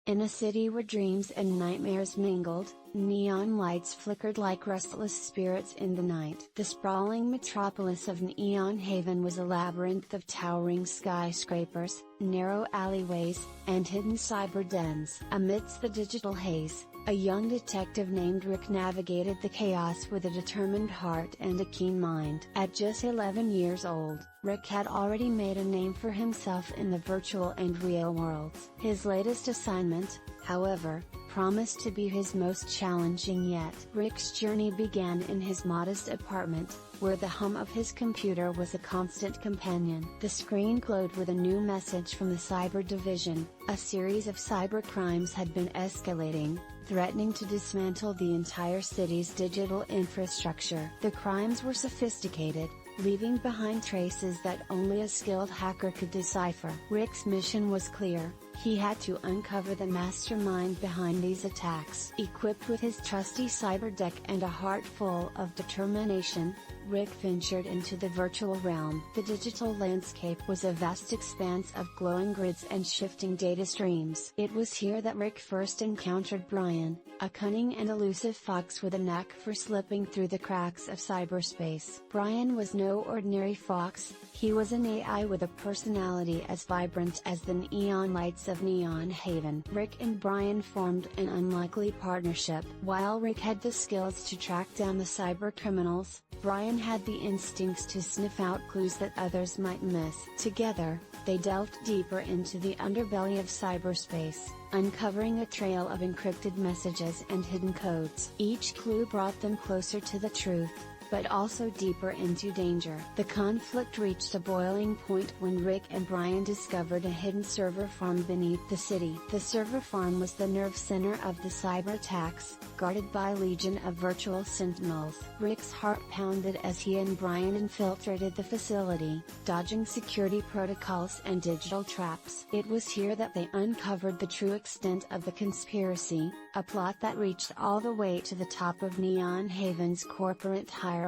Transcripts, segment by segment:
In a city where dreams and nightmares mingled, neon lights flickered like restless spirits in the night. The sprawling metropolis of Neon Haven was a labyrinth of towering skyscrapers, narrow alleyways, and hidden cyber dens. Amidst the digital haze, a young detective named Rick navigated the chaos with a determined heart and a keen mind. At just 11 years old, Rick had already made a name for himself in the virtual and real worlds. His latest assignment, however, promised to be his most challenging yet. Rick's journey began in his modest apartment, where the hum of his computer was a constant companion. The screen glowed with a new message from the Cyber Division. A series of cyber crimes had been escalating, threatening to dismantle the entire city's digital infrastructure. The crimes were sophisticated, leaving behind traces that only a skilled hacker could decipher. Rick's mission was clear: he had to uncover the mastermind behind these attacks. Equipped with his trusty cyber deck and a heart full of determination, Rick ventured into the virtual realm. The digital landscape was a vast expanse of glowing grids and shifting data streams. It was here that Rick first encountered Brian, a cunning and elusive fox with a knack for slipping through the cracks of cyberspace. Brian was no ordinary fox, he was an AI with a personality as vibrant as the neon lights of Neon Haven. Rick and Brian formed an unlikely partnership. While Rick had the skills to track down the cyber criminals, Brian had the instincts to sniff out clues that others might miss. Together, they delved deeper into the underbelly of cyberspace, uncovering a trail of encrypted messages and hidden codes. Each clue brought them closer to the truth, but also deeper into danger. The conflict reached a boiling point when Rick and Brian discovered a hidden server farm beneath the city. The server farm was the nerve center of the cyber attacks, guarded by a legion of virtual sentinels. Rick's heart pounded as he and Brian infiltrated the facility, dodging security protocols and digital traps. It was here that they uncovered the true extent of the conspiracy, a plot that reached all the way to the top of Neon Haven's corporate hierarchy.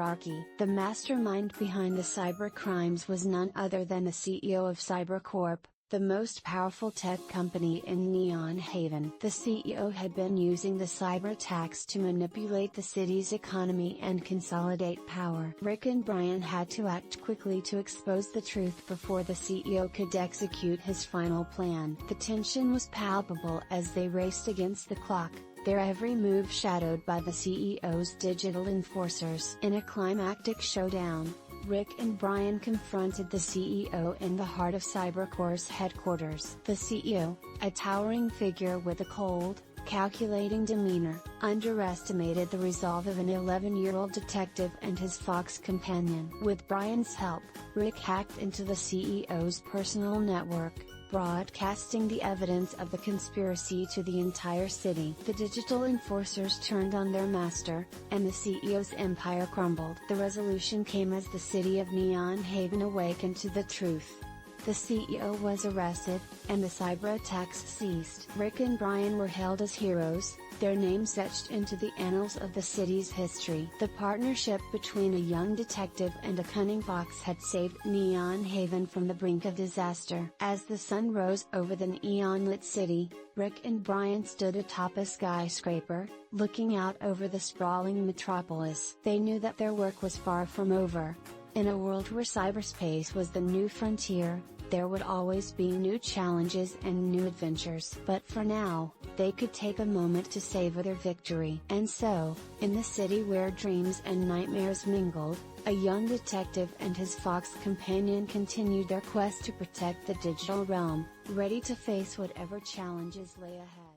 The mastermind behind the cyber crimes was none other than the CEO of CyberCorp, the most powerful tech company in Neon Haven. The CEO had been using the cyber attacks to manipulate the city's economy and consolidate power. Rick and Brian had to act quickly to expose the truth before the CEO could execute his final plan. The tension was palpable as they raced against the clock, their every move shadowed by the CEO's digital enforcers. In a climactic showdown, Rick and Brian confronted the CEO in the heart of CyberCorp's headquarters. The CEO, a towering figure with a cold, calculating demeanor, underestimated the resolve of an 11-year-old detective and his fox companion. With Brian's help, Rick hacked into the CEO's personal network, broadcasting the evidence of the conspiracy to the entire city. The digital enforcers turned on their master, and the CEO's empire crumbled. The resolution came as the city of Neon Haven awakened to the truth. The CEO was arrested, and the cyber attacks ceased. Rick and Brian were hailed as heroes, their names etched into the annals of the city's history. The partnership between a young detective and a cunning fox had saved Neon Haven from the brink of disaster. As the sun rose over the neon-lit city, Rick and Brian stood atop a skyscraper, looking out over the sprawling metropolis. They knew that their work was far from over. In a world where cyberspace was the new frontier, there would always be new challenges and new adventures. But for now, they could take a moment to savor their victory. And so, in the city where dreams and nightmares mingled, a young detective and his fox companion continued their quest to protect the digital realm, ready to face whatever challenges lay ahead.